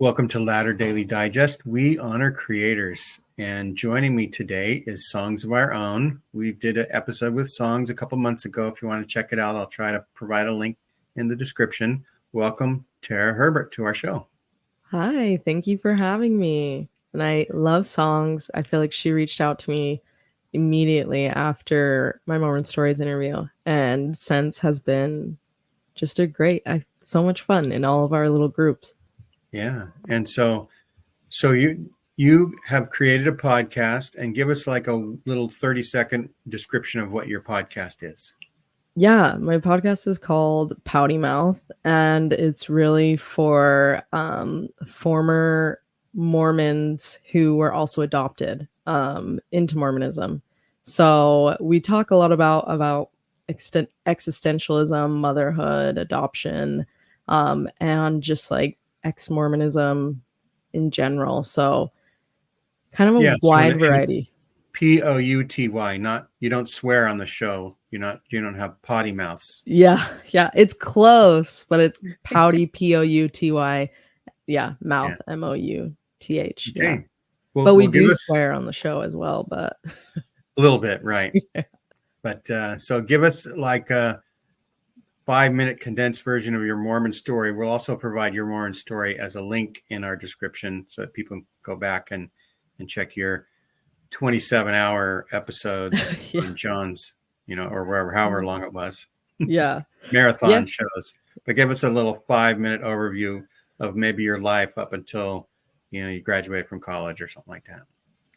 Welcome to Ladder Daily Digest. We honor creators. And joining me today is Songs of Our Own. We did an episode with songs a couple months ago. If you want to check it out, I'll try to provide a link in the description. Welcome, Tara Herbert, to our show. Hi, thank you for having me. And I love songs. I feel like she reached out to me immediately after my Mormon Stories interview, and since has been just so much fun in all of our little groups. Yeah. And so you have created a podcast, and give us like a little 30-second description of what your podcast is. Yeah, my podcast is called Pouty Mouth, and it's really for former Mormons who were also adopted into Mormonism. So we talk a lot about existentialism, motherhood, adoption, and just like ex-Mormonism in general. So kind of a wide variety. Pouty, not, you don't swear on the show. You don't have potty mouths. Yeah, it's close, but it's pouty, Pouty. Yeah, mouth, Yeah. Mouth. Okay. Yeah. But we do swear on the show as well, but a little bit, right? Yeah. But so give us like a 5-minute condensed version of your Mormon story. We'll also provide your Mormon story as a link in our description so that people can go back and check your 27-hour episodes Yeah. on John's, or wherever, however long it was. Yeah. Marathon shows. But give us a little 5-minute overview of maybe your life up until, you graduated from college or something like that.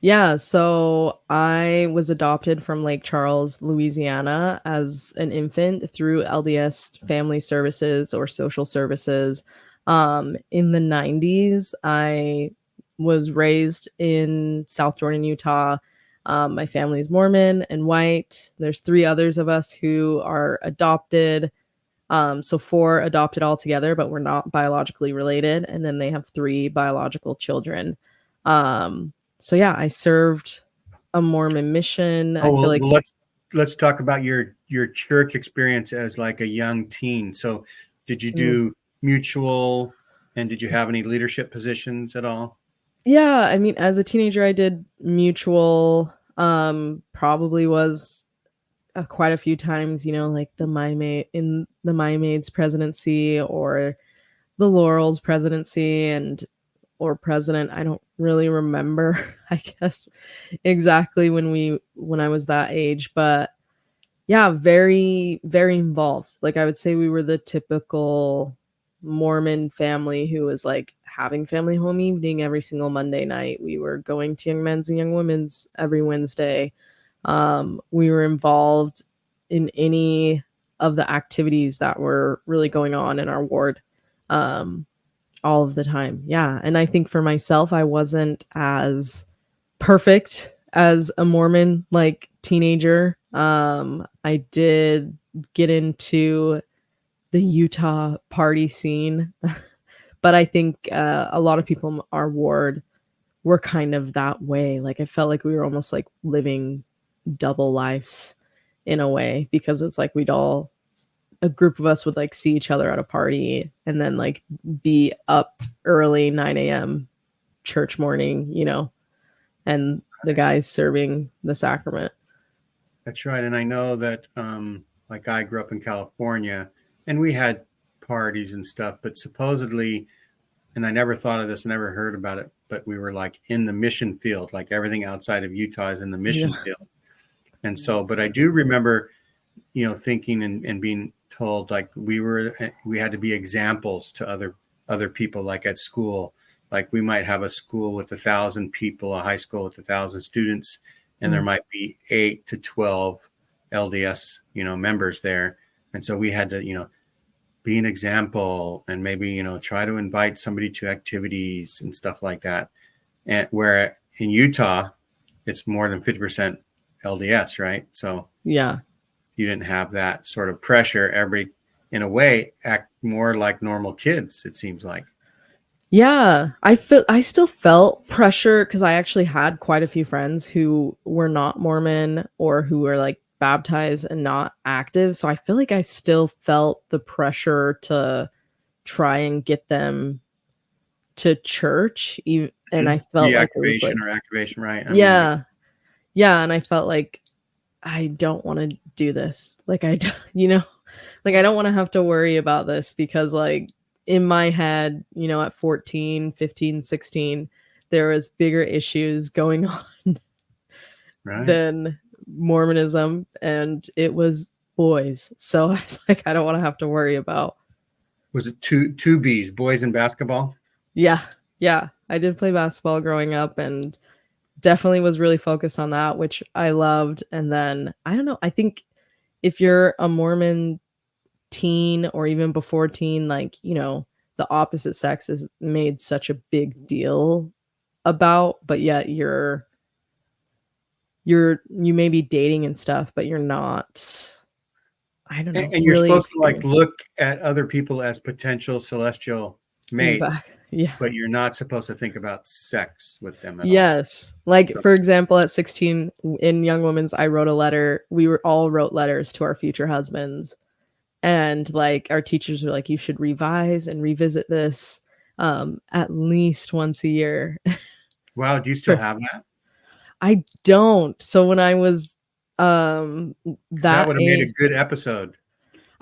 Yeah, so I was adopted from Lake Charles, Louisiana as an infant through LDS Family Services or Social Services. In the 90s, I was raised in South Jordan, Utah. My family is Mormon and white. There's 3 others of us who are adopted. So 4 adopted altogether, but we're not biologically related. And then they have 3 biological children. So yeah, I served a Mormon mission. I feel like let's talk about your church experience as like a young teen. So did you do mutual, and did you have any leadership positions at all? Yeah, I mean, as a teenager, I did mutual. Probably was quite a few times, like the My Maid's presidency or the Laurel's presidency or president. I don't really remember, I guess, exactly when I was that age, but yeah, very, very involved. Like I would say we were the typical Mormon family who was like having family home evening every single Monday night. We were going to Young Men's and Young Women's every Wednesday. We were involved in any of the activities that were really going on in our ward. All of the time. Yeah. And I think for myself, I wasn't as perfect as a Mormon like teenager. I did get into the Utah party scene, but I think a lot of people in our ward were kind of that way. Like I felt like we were almost like living double lives in a way, because it's like a group of us would like see each other at a party and then like be up early 9 a.m. church morning, and the guys serving the sacrament. That's right. And I know that like I grew up in California and we had parties and stuff, but supposedly, and I never thought of this, never heard about it, but we were like in the mission field, like everything outside of Utah is in the mission field. And so, but I do remember, thinking and being told like we had to be examples to other people, like at school. Like we might have a school with 1,000 people, a high school with 1,000 students, and there might be 8 to 12 LDS, members there. And so we had to, be an example and maybe, try to invite somebody to activities and stuff like that. And where in Utah, it's more than 50% LDS, right? So yeah, you didn't have that sort of pressure. In a way, act more like normal kids, it seems like. Yeah, I still felt pressure because I actually had quite a few friends who were not Mormon or who were like baptized and not active. So I feel like I still felt the pressure to try and get them to church, and I felt like it was like, Deactivation or activation, right? I mean, yeah, yeah, and I felt like I don't want to do this. Like I don't, like I don't want to have to worry about this because like in my head, at 14, 15, 16, there was bigger issues going on right? than Mormonism, and it was boys. So I was like, I don't want to have to worry about. Was it two B's, boys in basketball? Yeah, yeah. I did play basketball growing up and definitely was really focused on that, which I loved. And then I don't know, I think if you're a Mormon teen or even before teen, like, the opposite sex is made such a big deal about, but yet you may be dating and stuff, but you're not, I don't know, And you're really supposed to like experiencing. look at other people as potential celestial mates, Exactly. Yeah. but you're not supposed to think about sex with them at all. Yes. Like So, for example, at 16 in Young Women's, I wrote a letter. We were all wrote letters to our future husbands. And like our teachers were like, you should revise and revisit this at least once a year. wow, do you still have that? I don't. So when I was Because that that would have made a age, good episode.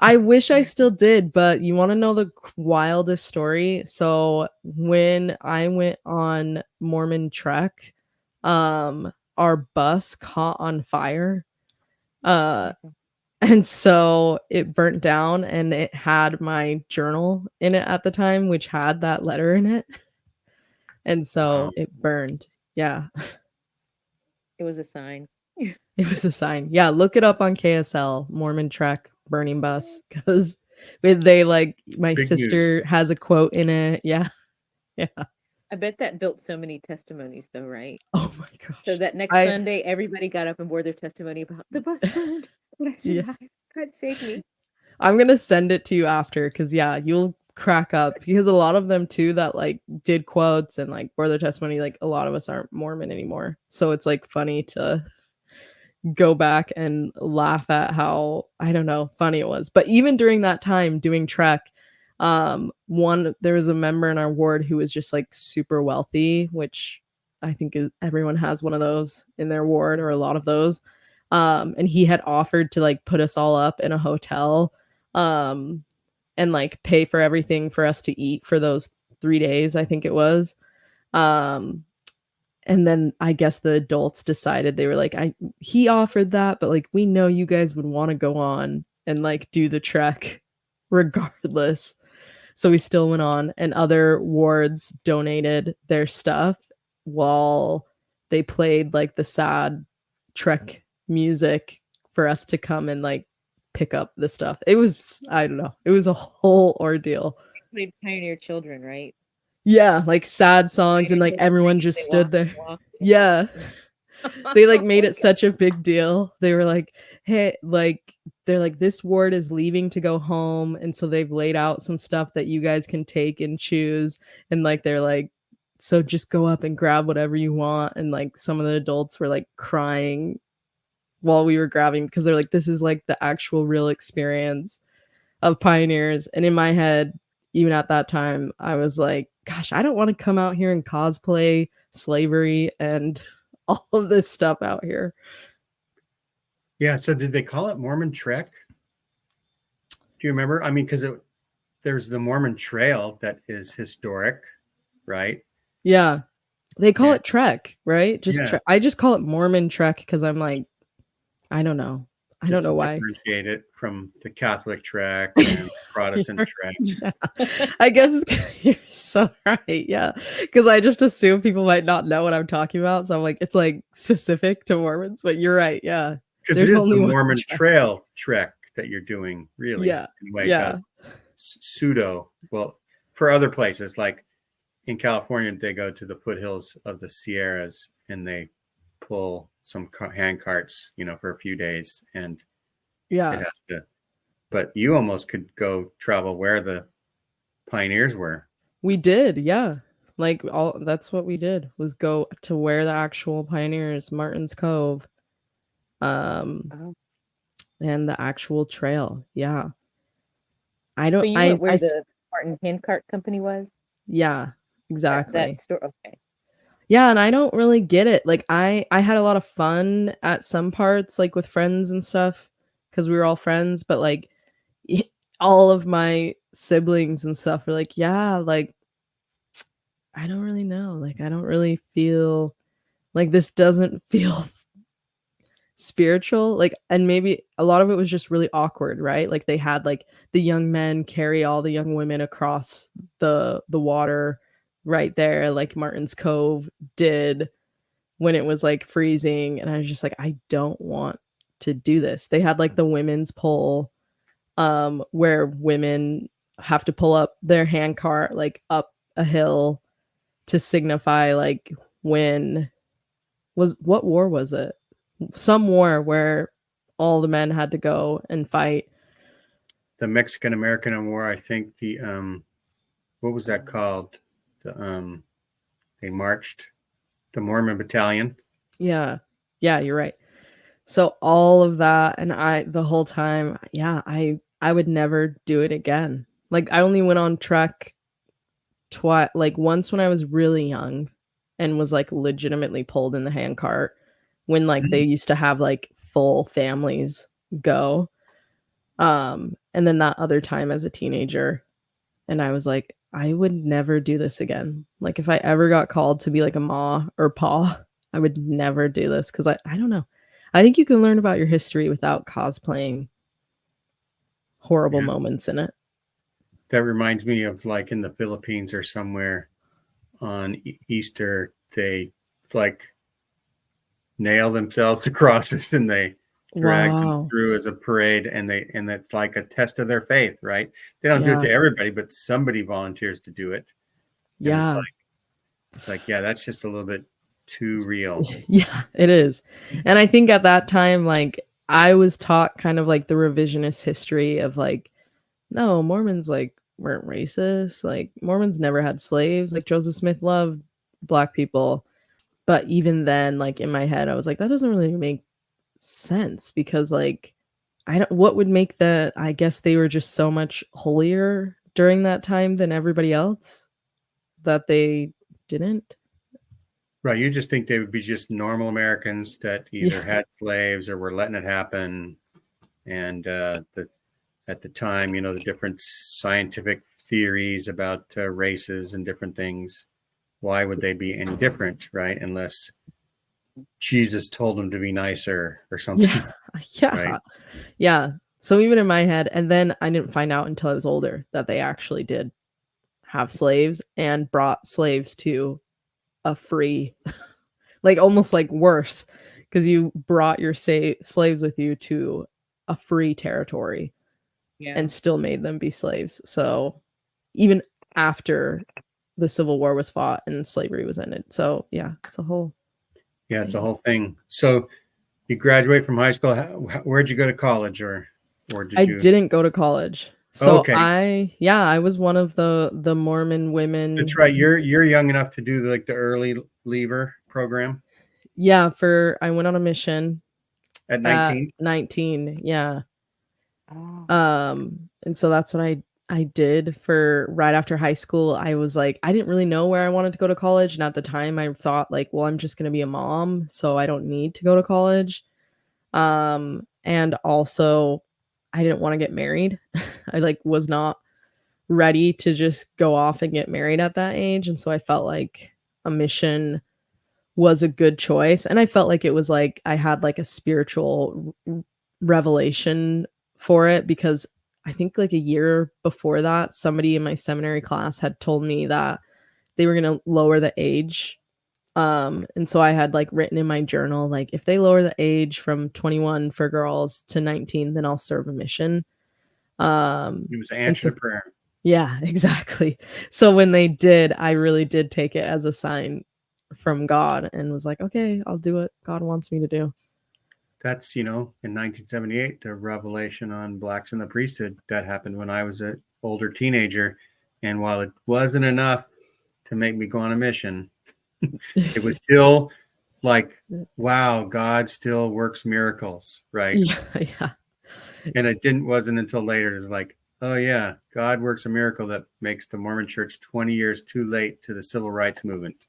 I wish I still did, but you want to know the wildest story? So when I went on Mormon Trek, our bus caught on fire. Uh and so it burnt down and it had my journal in it at the time, which had that letter in it. And so Wow. it burned. Yeah. It was a sign. It was a sign. Yeah, look it up on KSL, Mormon Trek burning bus, because they like my Big news. sister has a quote in it. Yeah. Yeah. I bet that built so many testimonies, though, right? Oh my So gosh. that next I Sunday, everybody got up and bore their testimony about the bus burned, but I yeah. survived. God save me. I'm gonna send it to you after because yeah, you'll crack up because a lot of them too that like did quotes and like bore their testimony, like a lot of us aren't Mormon anymore. So it's like funny to go back and laugh at how I don't know funny it was. But even during that time doing Trek, one there was a member in our ward who was just like super wealthy, which I think everyone has one of those in their ward or a lot of those. And he had offered to like put us all up in a hotel, um, and like pay for everything for us to eat for those 3 days, I think it was. Um, and then I guess the adults decided they were like, he offered that, but like we know you guys would want to go on and like do the trek regardless. So we still went on, and other wards donated their stuff while they played like the sad trek music for us to come and like pick up the stuff. It was, I don't know, it was a whole ordeal. Played Pioneer Children, right? Yeah, like sad songs, and Pioneer like Children everyone singing, just they stood walk, there. they walk, they walk. Yeah. They like Oh made my it God. such a big deal. They were like, hey, like they're like, this ward is leaving to go home, and so they've laid out some stuff that you guys can take and choose, and like they're like, so just go up and grab whatever you want. And like some of the adults were like crying while we were grabbing because they're like, this is like the actual real experience of pioneers. And in my head, even at that time, I was like, gosh, I don't want to come out here and cosplay slavery and all of this stuff out here. Yeah. So did they call it Mormon Trek? Do you remember? I mean, because there's the Mormon Trail that is historic, right? Yeah. They call And it Trek, right? yeah, I just call it Mormon Trek because I'm like, I don't know. I don't just to know why. differentiate it from the Catholic Trek and Protestant Trek. Yeah. I guess you're so right. Yeah. Because I just assume people might not know what I'm talking about. So I'm like, it's like specific to Mormons, but you're right. Yeah. Because it There's is the only one Mormon Trek. Trail trek that you're doing, really, Yeah. in a way. Yeah. Pseudo. Well, for other places, like in California, they go to the foothills of the Sierras and they pull some hand carts, for a few days, and it Yeah. has to. But you almost could go travel where the pioneers were. We did. Yeah. Like all that's what we did was go to where the actual pioneers, Martin's Cove, um, Oh. and the actual trail. Yeah. So you went where the Martin Handcart Company was? Yeah. exactly. That story. Okay. Yeah, and I don't really get it. Like I had a lot of fun at some parts, like with friends and stuff, because we were all friends. But like all of my siblings and stuff are like, yeah, like I don't really know. Like I don't really feel like this doesn't feel spiritual. Like, and maybe a lot of it was just really awkward, right? Like they had like the young men carry all the young women across the water right there, like Martin's Cove did when it was like freezing, and I was just like, I don't want to do this. They had like the women's pole, where women have to pull up their hand cart like up a hill to signify like when was what war was it? Some war where all the men had to go and fight. The Mexican American War, I think the what was that called? The they marched the Mormon Battalion. Yeah. Yeah, you're right. So all of that, and the whole time, yeah, I would never do it again. Like I only went on trek twice, like once when I was really young and was like legitimately pulled in the handcart when like they used to have like full families go. And then that other time as a teenager, and I was like, I would never do this again. Like if I ever got called to be like a ma or pa, I would never do this because I don't know. I think you can learn about your history without cosplaying horrible Yeah. moments in it. That reminds me of like in the Philippines or somewhere on Easter, they like nail themselves to crosses and they drag them Wow. through as a parade, and it's like a test of their faith, right? They don't do it Yeah. to everybody, but somebody volunteers to do it. And Yeah. it's like, yeah, that's just a little bit too real. Yeah, it is. And I think at that time, like I was taught kind of like the revisionist history of like, no, Mormons like weren't racist. Like Mormons never had slaves. Like Joseph Smith loved black people. But even then, like in my head, I was like, that doesn't really make sense because like I don't what would make the I guess they were just so much holier during that time than everybody else that they didn't. Right. You just think they would be just normal Americans that either Yeah. had slaves or were letting it happen. And at the time, the different scientific theories about races and different things. Why would they be any different, right? Unless Jesus told them to be nicer or something, Yeah. Yeah. right? Yeah. So even in my head, and then I didn't find out until I was older that they actually did have slaves and brought slaves to a free, like almost like worse, because you brought your slaves with you to a free territory Yeah. and still made them be slaves. So even after the Civil War was fought and slavery was ended. So yeah, it's a whole Yeah, it's a thing. whole thing. So you graduate from high school. Where'd you go to college, or did I you? didn't go to college. So Okay, I was one of the Mormon that's women. right. You're young enough to do like the early leaver program Yeah, for I went on a mission at at 19. 19. Yeah. Oh. And so that's what I did for right after high school. I was like, I didn't really know where I wanted to go to college. And at the time I thought like, well, I'm just gonna be a mom, so I don't need to go to college. And also I didn't want to get married. I like was not ready to just go off and get married at that age. And so I felt like a mission was a good choice. And I felt like it was like I had like a spiritual revelation for it because I think like a year before that, somebody in my seminary class had told me that they were going to lower the age. And so I had like written in my journal, like, if they lower the age from 21 for girls to 19, then I'll serve a mission. It was an And answer so to prayer. yeah, exactly. So when they did, I really did take it as a sign from God and was like, okay, I'll do what God wants me to do. That's, in 1978, the revelation on blacks in the priesthood that happened when I was an older teenager. And while it wasn't enough to make me go on a mission, it was still like, wow, God still works miracles, right? Yeah, yeah. And it wasn't until later, it was like, Oh yeah, God works a miracle that makes the Mormon Church 20 years too late to the civil rights movement.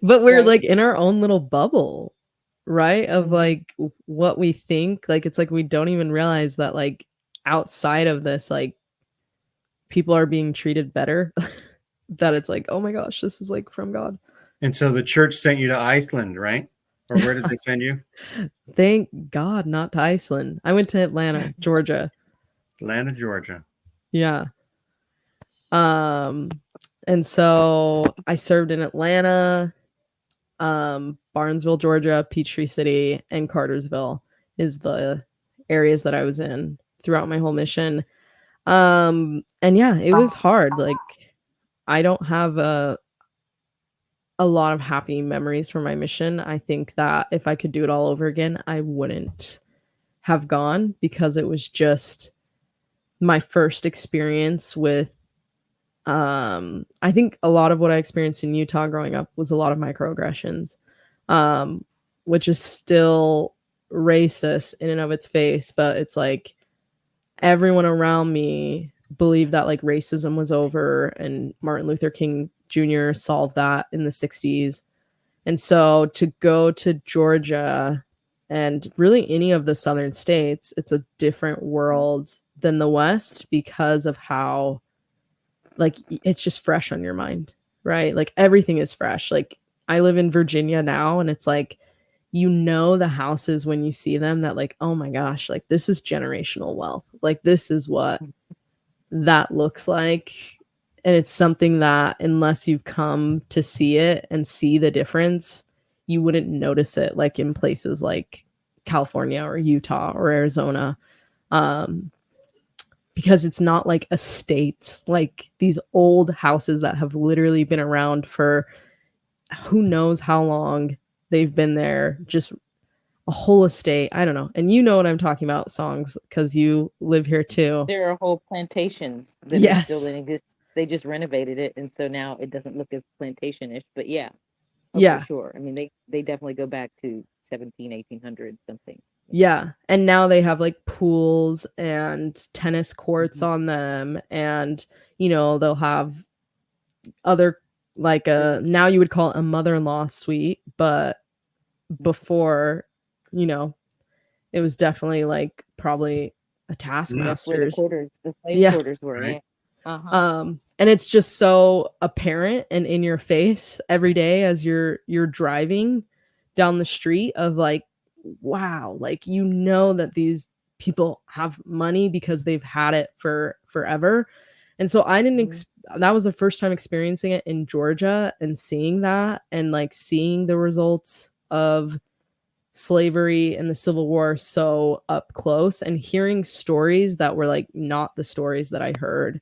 But we're Right. like in our own little bubble, right? Of Mhm. like what we think. Like it's like we don't even realize that like outside of this, like people are being treated better. That it's like, oh my gosh, this is like from God. And so the church sent you to Iceland, right? Or where did they send you? Thank God, not to Iceland. I went to Atlanta, Georgia. Atlanta, Georgia. Yeah. And so I served in Atlanta, Barnesville, Georgia, Peachtree City, and Cartersville is the areas that I was in throughout my whole mission. And yeah, it was hard. Like I don't have a lot of happy memories from my mission. I think that if I could do it all over again, I wouldn't have gone because it was just my first experience with I think a lot of what I experienced in Utah growing up was a lot of microaggressions, um, which is still racist in and of its face, but it's like everyone around me believed that like racism was over and Martin Luther King Jr. solved that in the 60s. And so to go to Georgia and really any of the southern states, it's a different world than the West because of how like it's just fresh on your mind, right? Like everything is fresh. Like I live in Virginia now and it's like you know the houses when you see them that like oh my gosh, like this is generational wealth. Like this is what that looks like. And it's something that unless you've come to see it and see the difference, you wouldn't notice it like in places like California or Utah or Arizona. Um, because it's not like estates, like these old houses that have literally been around for who knows how long they've been there, just a whole estate. I don't know. And you know what I'm talking about, Songs, because you live here too. There are whole plantations that are still Yes. in existence. They just renovated it, and so now it doesn't look as plantation-ish. But yeah, oh, for Yeah. sure. I mean, they definitely go back to 1700, 1800 something. Yeah. And now they have like pools and tennis courts Mhm. on them. And, you know, they'll have other, like So now you would call it a mother in law suite. But before, you know, it was definitely like probably a that's where the taskmaster's. quarters, the slave Yeah. quarters were. Right. Yeah. Uh-huh. And it's just so apparent and in your face every day as you're driving down the street of like, wow, like you know that these people have money because they've had it for forever. And so I didn't Mhm. that was the first time experiencing it in Georgia and seeing that and like seeing the results of slavery and the Civil War so up close and hearing stories that were like not the stories that I heard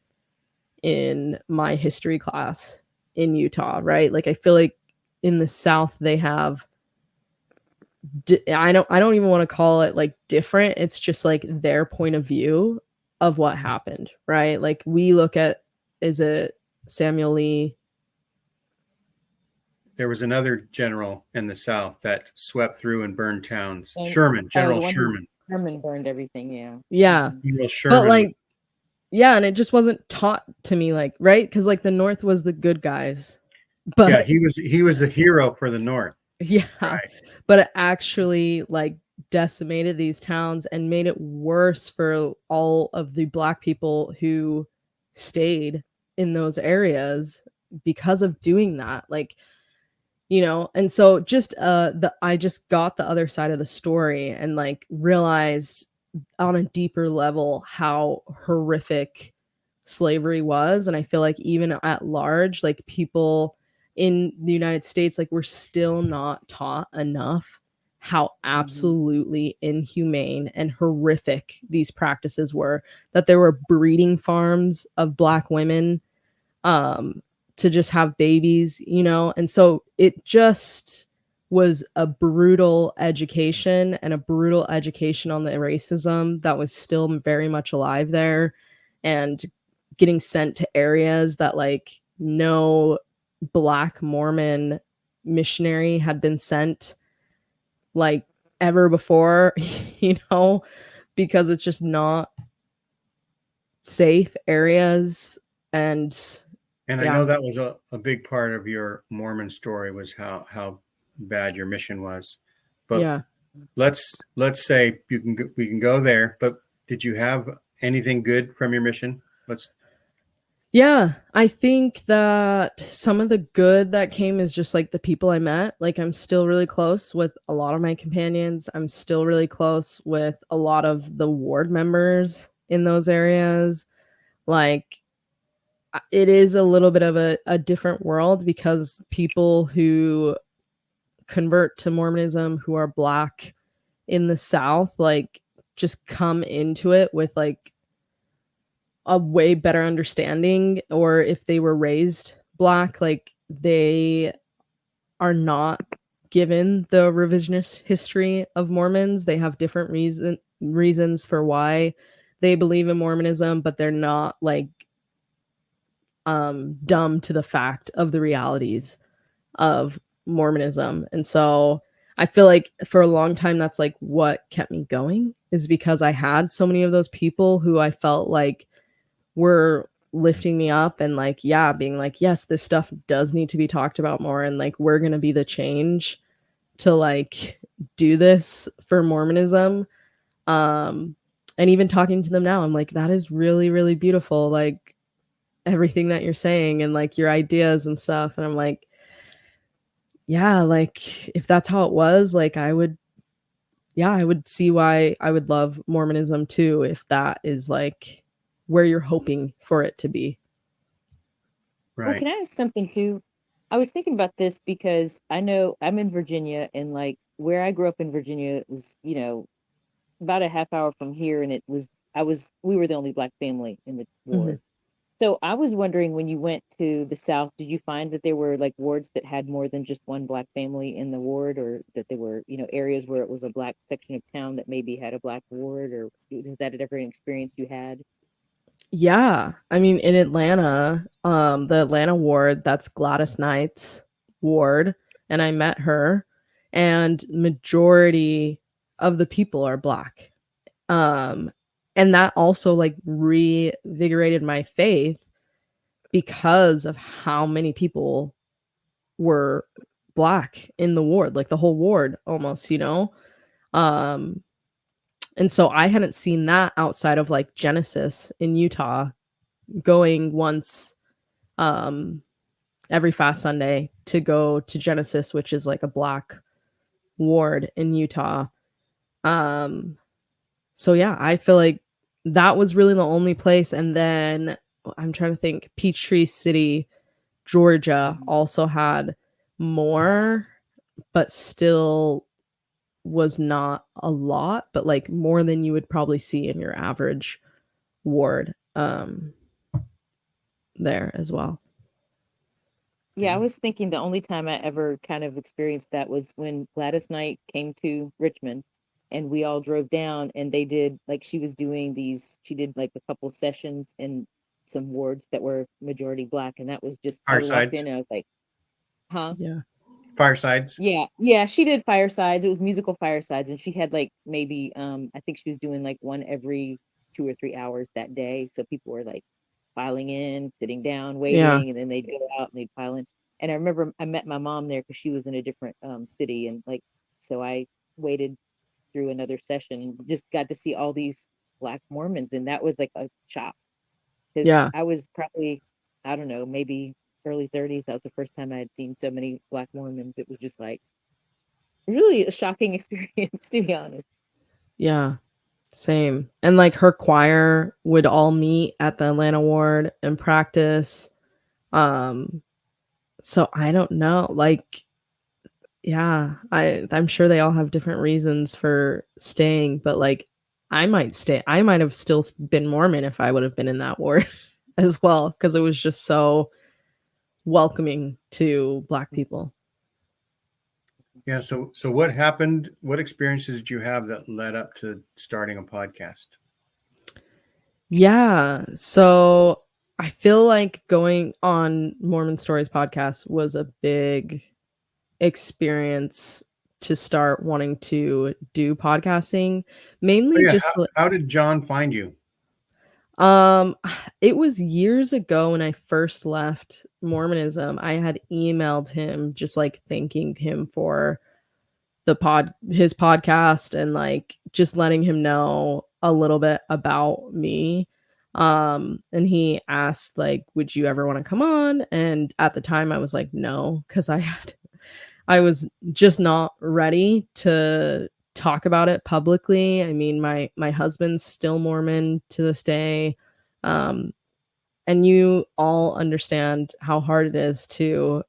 in my history class in Utah, right? Like I feel like in the South they have I don't even want to call it like different. It's just like their point of view of what happened, right? Like we look at is it Samuel Lee? There was another general in the South that swept through and burned towns. And Sherman, oh, General the one who Sherman. Sherman burned everything. Yeah. Yeah. Mhm. General But Sherman was, like yeah, and it just wasn't taught to me like, right? Cuz like the North was the good guys. yeah, But he was a hero for the North. yeah, Right. but it actually like decimated these towns and made it worse for all of the black people who stayed in those areas because of doing that. Like, you know, and so just the I just got the other side of the story and like realized on a deeper level how horrific slavery was. And I feel like even at large, like people in the United States, like we're still not taught enough how Mhm. absolutely inhumane and horrific these practices were, that there were breeding farms of black women um to just have babies, you know. And so it just was a brutal education and a brutal education on the racism that was still very much alive there, and getting sent to areas that like no black Mormon missionary had been sent like ever before, you know, because it's just not safe areas. And And I yeah. know that was a big part of your Mormon story, was how bad your mission was. But Yeah. let's say we can go there. But did you have anything good from your mission? Yeah, I think that some of the good that came is just like the people I met. Like, I'm still really close with a lot of my companions. I'm still really close with a lot of the ward members in those areas. Like, it is a little bit of a different world because people who convert to Mormonism who are Black in the South, like, just come into it with like a way better understanding, or if they were raised Black, like, they are not given the revisionist history of Mormons. They have different reasons for why they believe in Mormonism, but they're not like dumb to the fact of the realities of Mormonism. And so I feel like for a long time that's like what kept me going, is because I had so many of those people who I felt like were lifting me up and like, yeah, being like, yes, this stuff does need to be talked about more, and like, we're gonna be the change to like do this for Mormonism. um and even talking to them now, I'm like, that is really, really beautiful, like everything that you're saying and like your ideas and stuff. And I'm like, yeah, like if that's how it was, like I would see why I would love Mormonism too, if that is like where you're hoping for it to be. Well, Right. can I ask something too? I was thinking about this because I know I'm in Virginia, and like where I grew up in Virginia was, about a half hour from here, and we were the only Black family in the Mhm. ward. So I was wondering, when you went to the South, did you find that there were like wards that had more than just one Black family in the ward, or that there were, areas where it was a Black section of town that maybe had a Black ward, or was that ever an experience you had? Yeah. I mean, in Atlanta, the Atlanta ward, that's Gladys Knight's ward, and I met her, and majority of the people are Black. Um, and that also like reinvigorated my faith because of how many people were Black in the ward, like the whole ward almost, you know? Um, and so I hadn't seen that outside of like Genesis in Utah, going once um every fast Sunday to go to Genesis, which is like a Black ward in Utah. Um so yeah, I feel like that was really the only place. And then I'm trying to think, Peachtree City, Georgia Mhm. also had more, but still was not a lot, but like more than you would probably see in your average ward there as well. Yeah, I was thinking the only time I ever kind of experienced that was when Gladys Knight came to Richmond, and we all drove down, and they did like she did like a couple sessions in some wards that were majority Black, and that was just, I walked Firesides. in and I was like, huh? Yeah. Firesides. Yeah, yeah, she did firesides. It was musical firesides, and she had like maybe I think she was doing like one every 2 or 3 hours that day. So people were like filing in, sitting down, Yeah. waiting, and then they'd go out and they'd file in. And I remember I met my mom there because she was in a different city, and like so I waited through another session and just got to see all these Black Mormons, and that was like a shock because Yeah. I was probably, I don't know, maybe early 30s. That was the first time I had seen so many Black Mormons. It was just like really a shocking experience, to be honest. Yeah. Same. And like her choir would all meet at the Atlanta ward and practice. Um so I don't know. Like, yeah, I'm sure they all have different reasons for staying, but like I might stay. I might have still been Mormon if I would have been in that ward as well, because it was just so welcoming to Black people. Yeah. So what happened? What experiences did you have that led up to starting a podcast? Yeah. So I feel like going on Mormon Stories podcast was a big experience to start wanting to do podcasting, Oh mainly yeah. just How did John find you? Um, it was years ago when I first left Mormonism. I had emailed him just like thanking him for his podcast and like just letting him know a little bit about me. And he asked like, would you ever want to come on? And at the time I was like, no, because I was just not ready to talk about it publicly. I mean, my husband's still Mormon to this day. Um, and you all understand how hard it is to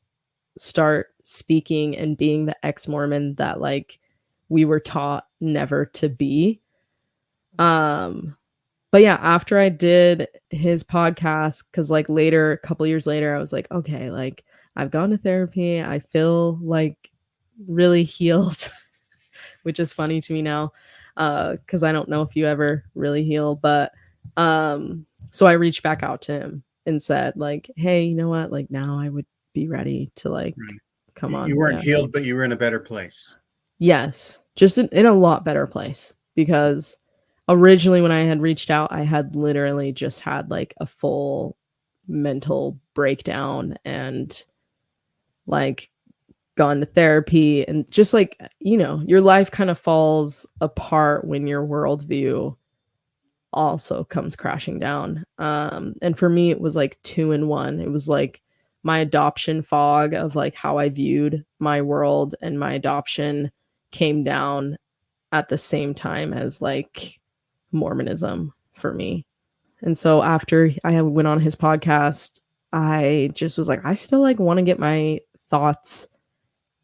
start speaking and being the ex-Mormon that like we were taught never to be. But yeah, after I did his podcast, because like later, a couple years later, I was like, okay, like I've gone to therapy. I feel like really healed, which is funny to me now, because I don't know if you ever really heal. But so I reached back out to him and said, like, hey, you know what? Like now I would be ready to like Right. come on. You weren't Yeah. healed, but you were in a better place. Yes, just in a lot better place because originally when I had reached out, I had literally just had like a full mental breakdown and like gone to therapy and just like, your life kind of falls apart when your worldview also comes crashing down. And for me, it was like two in one. It was like my adoption fog of like how I viewed my world and my adoption came down at the same time as like Mormonism for me. And so after I went on his podcast, I just was like, I still like want to get my thoughts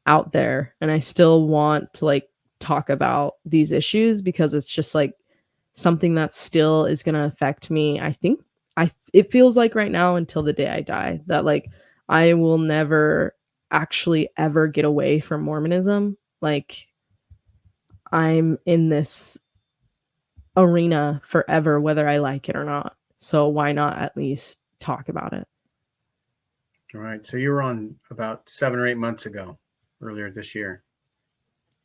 out there and I still want to like talk about these issues because it's just like something that still is going to affect me. I think it feels like right now until the day I die that like I will never actually ever get away from Mormonism. Like I'm in this arena forever, whether I like it or not. So why not at least talk about it? All right. So you were on about 7 or 8 months ago, earlier this year.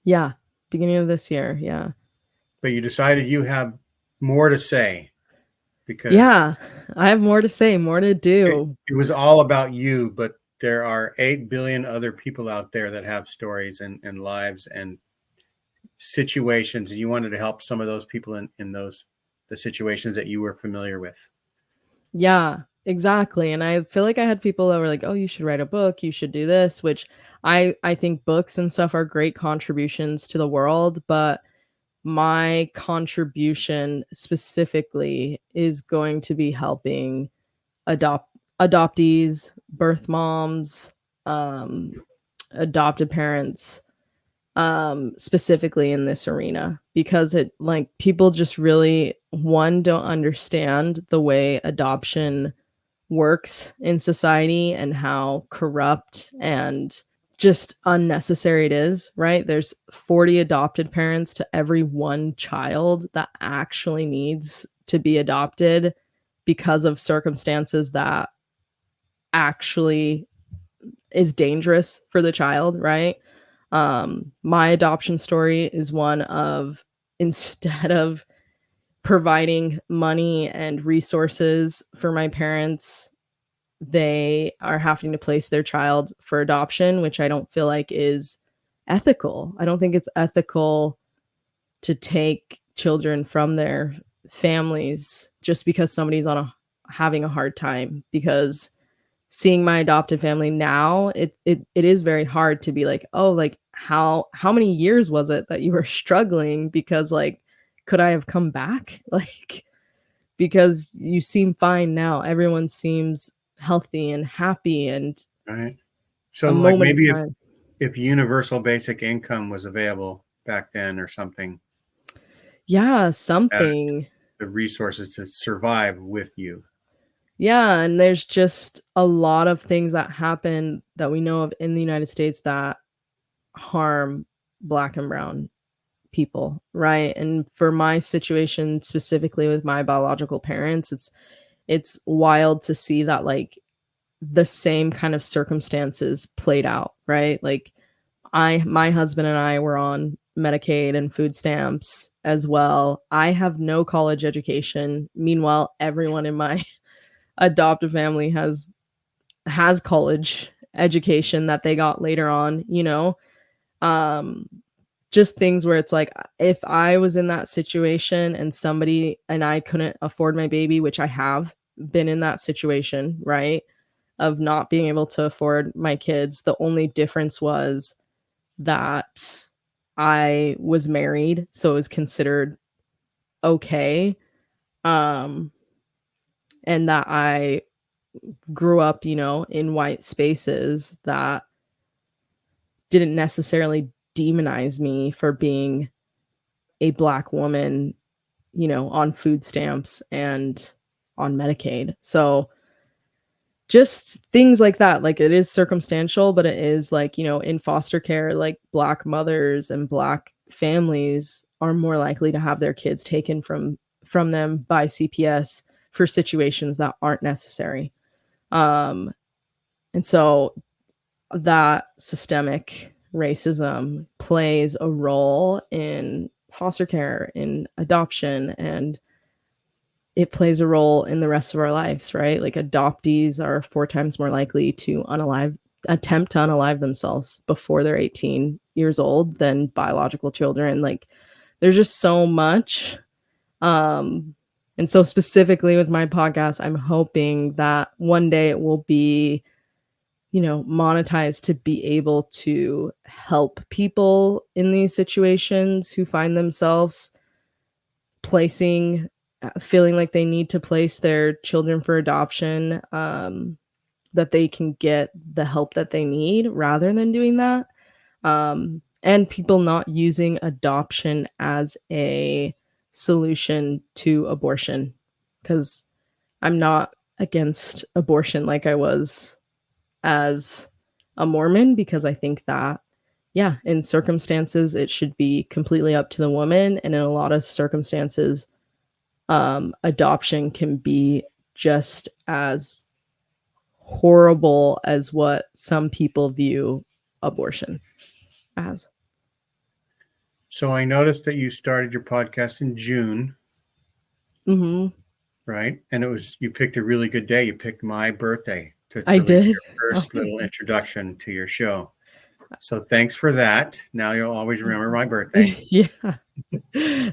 Yeah. Beginning of this year. Yeah. But you decided you have more to say because Yeah. I have more to say, more to do. it was all about you, but there are 8 billion other people out there that have stories and lives and situations. And you wanted to help some of those people in the situations that you were familiar with. Yeah, exactly. And I feel like I had people that were like, "Oh, you should write a book, you should do this," which I think books and stuff are great contributions to the world, but my contribution specifically is going to be helping adoptees, birth moms, um, adopted parents, specifically in this arena because it like people just really one don't understand the way adoption works in society and how corrupt and just unnecessary it is, right? There's 40 adopted parents to every one child that actually needs to be adopted because of circumstances that actually is dangerous for the child, right? My adoption story is one of instead of providing money and resources for my parents, they are having to place their child for adoption, which I don't feel like is ethical. I don't think it's ethical to take children from their families just because somebody's having a hard time because seeing my adopted family now, it is very hard to be like, oh, like how many years was it that you were struggling? Because like, could I have come back? Like, because you seem fine now. Everyone seems healthy and happy and Right. a So like moment maybe in time. if universal basic income was available back then or something, Yeah, had something. the resources to survive with you. Yeah, and there's just a lot of things that happen that we know of in the United States that harm Black and brown people, right? And for my situation specifically with my biological parents, it's wild to see that like the same kind of circumstances played out, right? Like my husband and I were on Medicaid and food stamps as well. I have no college education. Meanwhile, everyone in my adoptive family has college education that they got later on, you know? Um, just things where it's like, if I was in that situation and I couldn't afford my baby, which I have been in that situation, right? Of not being able to afford my kids. The only difference was that I was married, so it was considered okay. Um, and that I grew up, you know, in white spaces that didn't necessarily demonize me for being a Black woman, you know, on food stamps and on Medicaid. So just things like that. Like, it is circumstantial, but it is like, you know, in foster care, like Black mothers and Black families are more likely to have their kids taken from them by CPS for situations that aren't necessary. Um, and so that systemic racism plays a role in foster care, in adoption, and it plays a role in the rest of our lives, right? Like, adoptees are 4 times more likely to attempt to unalive themselves before they're 18 years old than biological children. Like, there's just so much. And so specifically with my podcast, I'm hoping that one day it will be, you know, monetized to be able to help people in these situations who find themselves feeling like they need to place their children for adoption, that they can get the help that they need rather than doing that. And people not using adoption as a solution to abortion, because I'm not against abortion like I was as a Mormon, because I think that, yeah, in circumstances, it should be completely up to the woman. And in a lot of circumstances, adoption can be just as horrible as what some people view abortion as. So I noticed that you started your podcast in June, Mm-hmm. right? And you picked a really good day. You picked my birthday to I release did. your first little introduction to your show. So thanks for that. Now you'll always remember my birthday. Yeah.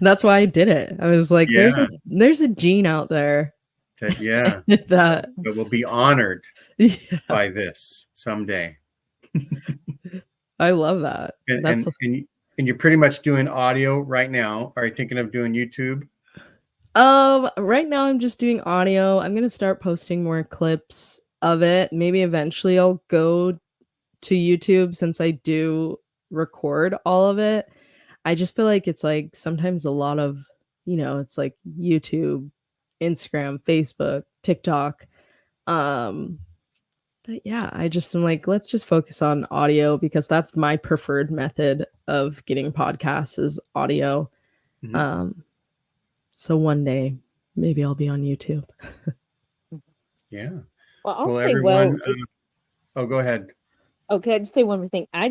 That's why I did it. I was like, Yeah. there's a gene out there Yeah. that But we'll be honored yeah, by this someday. I love that. And you're pretty much doing audio right now. Are you thinking of doing YouTube? Right now I'm just doing audio. I'm gonna start posting more clips of it. Maybe eventually I'll go to YouTube, since I do record all of it. I just feel like it's like sometimes a lot of, you know, it's like YouTube, Instagram, Facebook, TikTok. Um, but yeah, I just am like, let's just focus on audio, because that's my preferred method of getting podcasts is audio. Mhm. So one day maybe I'll be on YouTube. Yeah. Well, I'll Well, say, everyone. Oh, go ahead. okay, I just say one more thing. I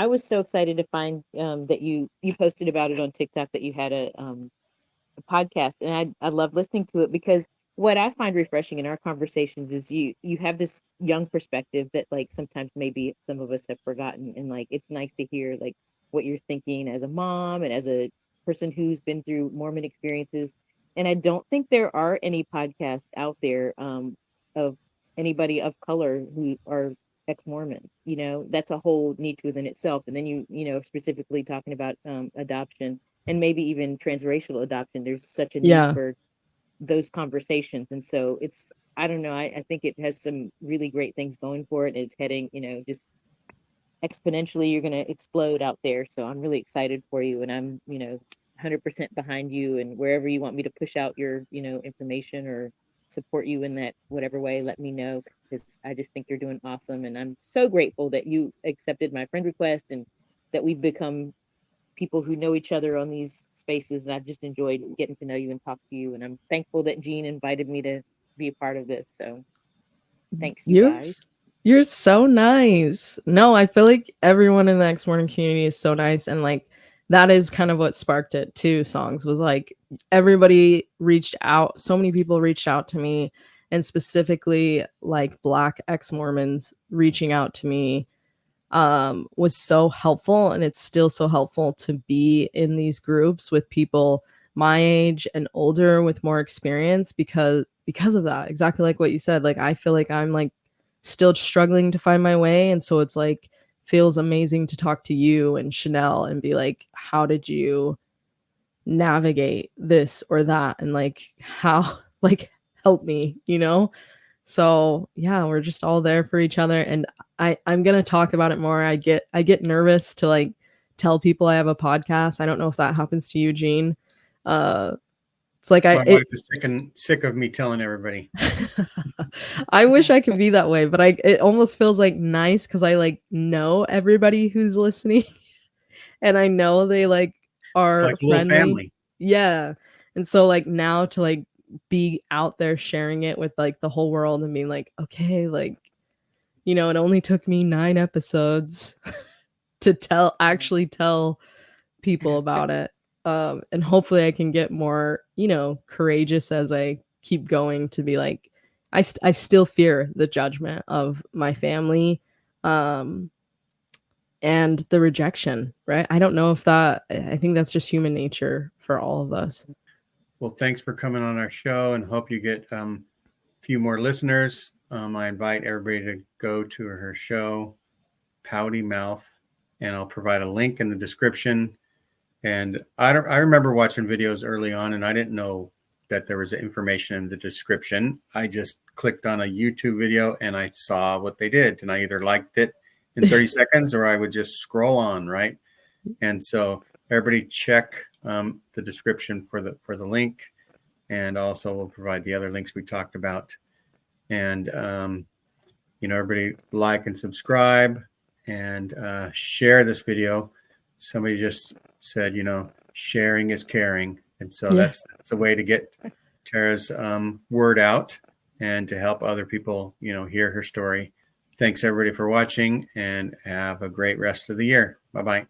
was so excited to find that you posted about it on TikTok, that you had a podcast, and I love listening to it, because what I find refreshing in our conversations is you have this young perspective that, like, sometimes maybe some of us have forgotten, and like it's nice to hear like what you're thinking as a mom and as a person who's been through Mormon experiences. And I don't think there are any podcasts out there of anybody of color who are ex-Mormons. You know, that's a whole niche within itself. And then you know, specifically talking about adoption and maybe even transracial adoption, there's such a need Yeah. for those conversations. And so it's, I don't know, I think it has some really great things going for it. It's heading, you know, just exponentially, you're going to explode out there. So I'm really excited for you, and I'm, you know, 100% behind you, and wherever you want me to push out your, you know, information or support you in that whatever way, let me know, because I just think you're doing awesome. And I'm so grateful that you accepted my friend request, and that we've become people who know each other on these spaces. And I've just enjoyed getting to know you and talk to you. And I'm thankful that Jean invited me to be a part of this. So thanks, you You're guys. you're so nice. No, I feel like everyone in the X Morning community is so nice, and like that is kind of what sparked it too. Songs was like everybody reached out, so many people reached out to me, and specifically like Black ex-Mormons reaching out to me was so helpful, and it's still so helpful to be in these groups with people my age and older with more experience because of that. Exactly like what you said. Like I feel like I'm like still struggling to find my way, and so it's like feels amazing to talk to you and Chanel and be like, how did you navigate this or that, and like how like help me, you know? So yeah, we're just all there for each other, and I'm gonna talk about it more. I get nervous to like tell people I have a podcast. I don't know if that happens to you, Gene. It's like My wife is sick of me telling everybody. I wish I could be that way, but it almost feels like nice because I like know everybody who's listening, and I know they like It's are like a little friendly. family. Yeah, and so like now to like be out there sharing it with like the whole world and being like, okay, like, you know, it only took me 9 episodes to actually tell people about it. And hopefully I can get more, you know, courageous as I keep going to be like, I still fear the judgment of my family, and the rejection, right? I don't know if I think that's just human nature for all of us. Well, thanks for coming on our show, and hope you get a few more listeners. I invite everybody to go to her show, Pouty Mouth, and I'll provide a link in the description. And I remember watching videos early on, and I didn't know that there was information in the description. I just clicked on a YouTube video and I saw what they did, and I either liked it in 30 seconds or I would just scroll on, right? And so everybody check the description for the link, and also we'll provide the other links we talked about. And you know, everybody like and subscribe and share this video. Somebody just said, you know, sharing is caring, and so that's the way to get Tara's word out and to help other people, you know, hear her story. Thanks everybody for watching, and have a great rest of the year. Bye-bye.